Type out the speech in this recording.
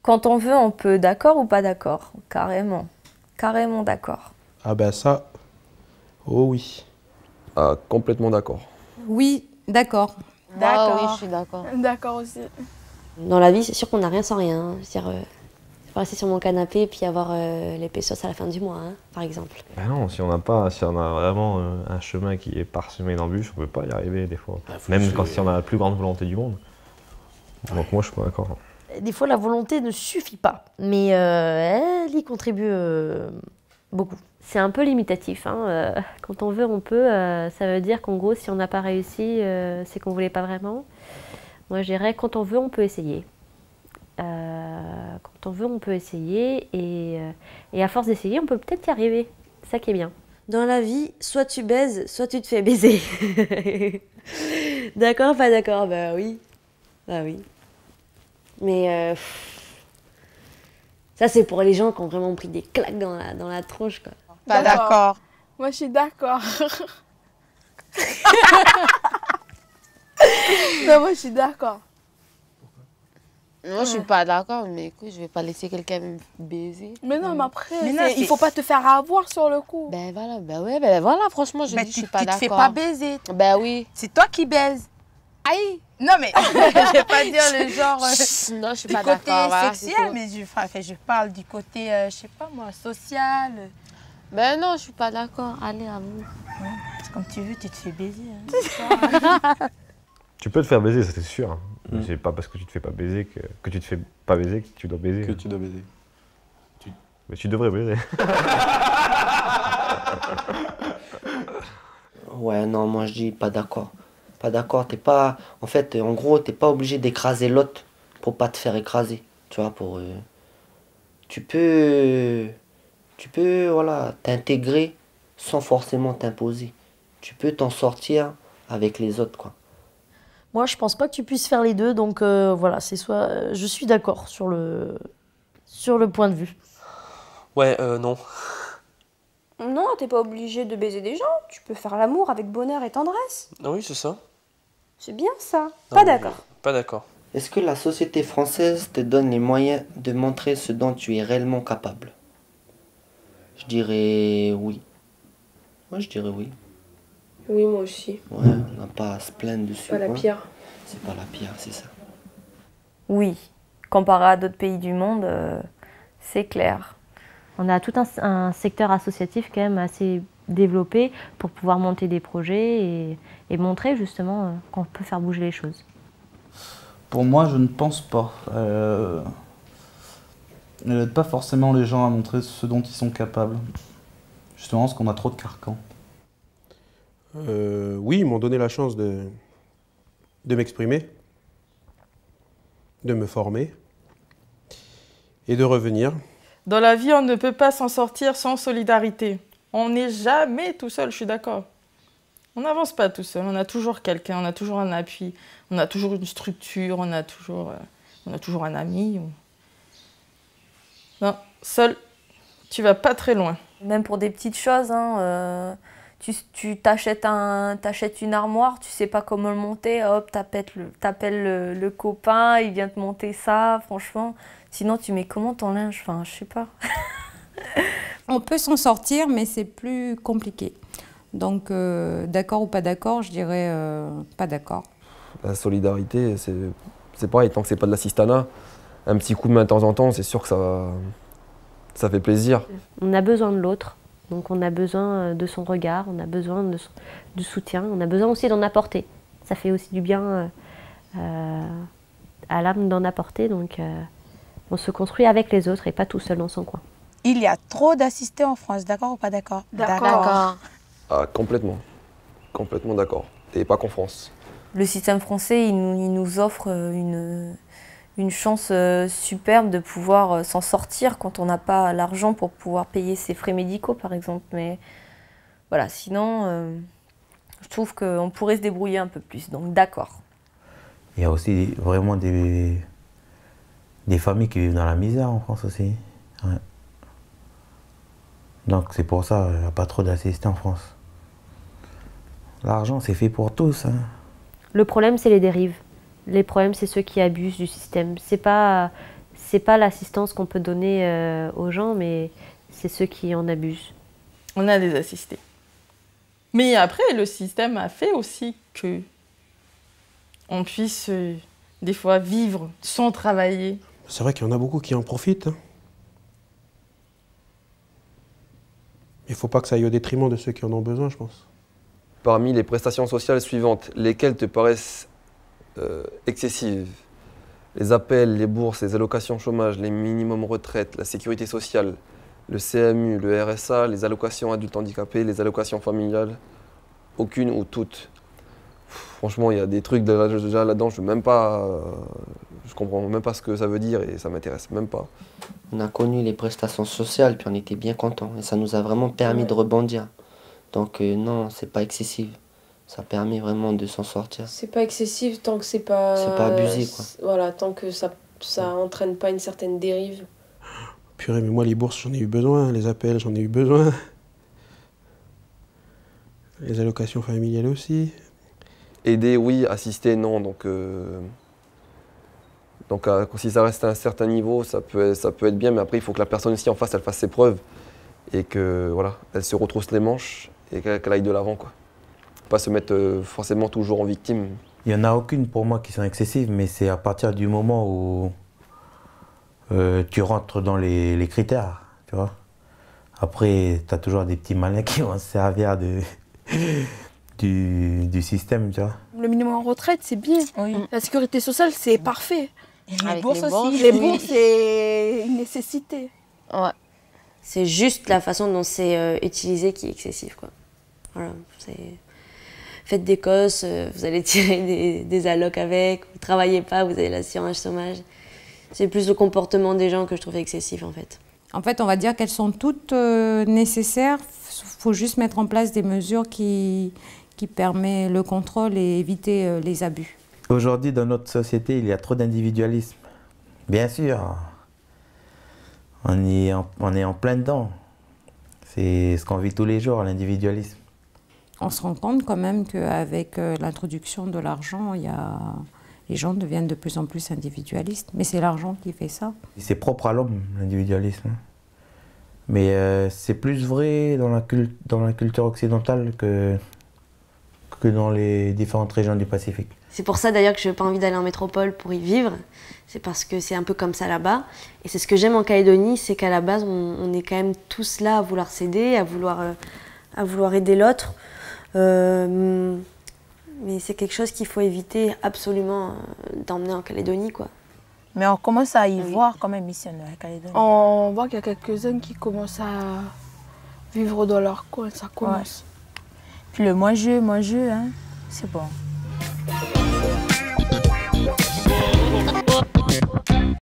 Quand on veut, on peut, d'accord ou pas d'accord? Carrément. Carrément d'accord. Ah ben ça, oh oui. Ah, complètement d'accord. Oui, d'accord. D'accord. Oui, je suis d'accord. D'accord aussi. Dans la vie, c'est sûr qu'on n'a rien sans rien. Hein. Je veux dire, je peux rester sur mon canapé et puis avoir les pesos à la fin du mois, hein, par exemple. Ben non, si on a vraiment un chemin qui est parsemé d'embûches, on peut pas y arriver des fois. Même si on a la plus grande volonté du monde. Donc moi, je suis pas d'accord. Des fois, la volonté ne suffit pas, mais elle y contribue beaucoup. C'est un peu limitatif. Hein. Quand on veut, on peut. Ça veut dire qu'en gros, si on n'a pas réussi, c'est qu'on ne voulait pas vraiment. Moi, je dirais, quand on veut, on peut essayer. Quand on veut, on peut essayer. Et à force d'essayer, on peut peut-être y arriver. C'est ça qui est bien. Dans la vie, soit tu baises, soit tu te fais baiser. D'accord, pas d'accord? Bah oui. Bah oui. Mais ça, c'est pour les gens qui ont vraiment pris des claques dans la tronche, quoi. Pas d'accord. Moi, je suis d'accord. Non, moi, je suis d'accord. Moi, je suis pas d'accord, mais écoute, je vais pas laisser quelqu'un me baiser. Mais non, mais après, Mais non, il faut pas te faire avoir sur le coup. Ben voilà, ben voilà, franchement, je dis, je suis pas tu te d'accord. fais pas baiser. Ben oui. C'est toi qui baises. Aïe. Non, mais je vais pas dire le genre Non, je suis du pas côté d'accord. Voilà, c'est sexuel, tout. mais je parle du côté, je sais pas moi, social. Ben non, je suis pas d'accord. Allez, à vous. Ouais, c'est comme tu veux, tu te fais baiser. Hein. Tu peux te faire baiser, ça c'est sûr. Hein. C'est pas parce que tu te fais pas baiser que tu te fais pas baiser que tu dois baiser. Que tu dois baiser. Mais tu devrais baiser. Ouais, non, moi je dis pas d'accord. Pas d'accord, t'es pas... En fait, en gros, t'es pas obligé d'écraser l'autre pour pas te faire écraser. Tu vois, pour... Tu peux, voilà, t'intégrer sans forcément t'imposer. Tu peux t'en sortir avec les autres, quoi. Moi, je pense pas que tu puisses faire les deux, donc voilà, c'est soit... je suis d'accord sur le point de vue. Ouais, non. Non, t'es pas obligé de baiser des gens. Tu peux faire l'amour avec bonheur et tendresse. Ah oui, c'est ça. C'est bien ça. Non, Pas mais- d'accord. Pas d'accord. Est-ce que la société française te donne les moyens de montrer ce dont tu es réellement capable? Je dirais oui. Moi, je dirais oui. Oui, moi aussi. Ouais, on n'a pas à se plaindre dessus. Pas la quoi. pire. C'est pas la pire, c'est ça. Oui. Comparé à d'autres pays du monde, c'est clair. On a tout un secteur associatif quand même assez développé pour pouvoir monter des projets et montrer justement qu'on peut faire bouger les choses. Pour moi, je ne pense pas. Elle n'aide pas forcément les gens à montrer ce dont ils sont capables. Justement, parce qu'on a trop de carcans. Oui, ils m'ont donné la chance de m'exprimer, de me former et de revenir. Dans la vie, on ne peut pas s'en sortir sans solidarité. On n'est jamais tout seul, je suis d'accord. On n'avance pas tout seul, on a toujours quelqu'un, on a toujours un appui, on a toujours une structure, on a toujours un ami. Non, seul, tu vas pas très loin. Même pour des petites choses, hein, tu t'achètes une armoire, tu sais pas comment le monter, hop, t'appelles le copain, il vient te monter ça, franchement. Sinon, tu mets comment ton linge? Enfin, je sais pas. On peut s'en sortir, mais c'est plus compliqué. Donc, d'accord ou pas d'accord, je dirais pas d'accord. La solidarité, c'est pareil, tant que c'est pas de l'assistanat, un petit coup de main de temps en temps, c'est sûr que ça fait plaisir. On a besoin de l'autre, donc on a besoin de son regard, on a besoin du soutien, on a besoin aussi d'en apporter. Ça fait aussi du bien à l'âme d'en apporter, donc on se construit avec les autres et pas tout seul dans son coin. Il y a trop d'assistés en France, d'accord ou pas d'accord? D'accord. Ah, complètement. Complètement d'accord. Et pas qu'en France. Le système français, il nous offre une chance superbe de pouvoir s'en sortir quand on n'a pas l'argent pour pouvoir payer ses frais médicaux, par exemple. Mais voilà, sinon, je trouve qu'on pourrait se débrouiller un peu plus. Donc d'accord. Il y a aussi vraiment des familles qui vivent dans la misère en France aussi. Ouais. Donc c'est pour ça qu'il n'y a pas trop d'assistants en France. L'argent, c'est fait pour tous. Hein. Le problème, c'est les dérives. Les problèmes, c'est ceux qui abusent du système. C'est pas c'est pas l'assistance qu'on peut donner aux gens, mais c'est ceux qui en abusent. On a des assistés. Mais après, le système a fait aussi que on puisse des fois vivre sans travailler. C'est vrai qu'il y en a beaucoup qui en profitent. Il ne faut pas que ça aille au détriment de ceux qui en ont besoin, je pense. Parmi les prestations sociales suivantes, lesquelles te paraissent excessives? Les appels, les bourses, les allocations chômage, les minimums retraite, la sécurité sociale, le CMU, le RSA, les allocations adultes handicapés, les allocations familiales, aucune ou toutes. Franchement, il y a des trucs déjà là-dedans, je comprends même pas ce que ça veut dire et ça m'intéresse même pas. On a connu les prestations sociales, puis on était bien contents. Et ça nous a vraiment permis de rebondir. Donc non, c'est pas excessif. Ça permet vraiment de s'en sortir. C'est pas excessif tant que c'est pas... C'est pas abusé, quoi. Voilà, tant que ça entraîne pas une certaine dérive. Purée, mais moi, les bourses, j'en ai eu besoin. Les appels, j'en ai eu besoin. Les allocations familiales aussi. Aider, oui. Assister, non. Donc si ça reste à un certain niveau, ça peut être bien. Mais après, il faut que la personne aussi en face, elle fasse ses preuves. Et que, voilà, elle se retrousse les manches et qu'elle aille de l'avant, quoi. Pas se mettre forcément toujours en victime. Il n'y en a aucune pour moi qui sont excessives, mais c'est à partir du moment où tu rentres dans les critères, tu vois. Après, tu as toujours des petits malins qui vont se servir du système, tu vois. Le minimum en retraite, c'est bien. Oui. La sécurité sociale, c'est parfait. Les bourses aussi. Les bourses, c'est une nécessité. Ouais. C'est juste la façon dont c'est utilisé qui est excessive, quoi. Voilà, faites des cosses, vous allez tirer des allocs avec, vous travaillez pas, vous avez l'assurance chômage. C'est plus le comportement des gens que je trouve excessif, en fait. En fait, on va dire qu'elles sont toutes nécessaires. Il faut juste mettre en place des mesures qui permettent le contrôle et éviter les abus. Aujourd'hui, dans notre société, il y a trop d'individualisme. Bien sûr, on est en plein dedans. C'est ce qu'on vit tous les jours, l'individualisme. On se rend compte quand même qu'avec l'introduction de l'argent, les gens deviennent de plus en plus individualistes. Mais c'est l'argent qui fait ça. C'est propre à l'homme, l'individualisme. Mais c'est plus vrai dans la culture occidentale que dans les différentes régions du Pacifique. C'est pour ça d'ailleurs que je n'ai pas envie d'aller en métropole pour y vivre. C'est parce que c'est un peu comme ça là-bas. Et c'est ce que j'aime en Calédonie, c'est qu'à la base, on est quand même tous là à vouloir s'aider, à vouloir aider l'autre. Mais c'est quelque chose qu'il faut éviter absolument d'emmener en Calédonie, quoi. Mais on commence à y voir quand même ici en Calédonie. On voit qu'il y a quelques-uns qui commencent à vivre dans leur coin, ça commence. Ouais. Puis le moi-je, hein, c'est bon.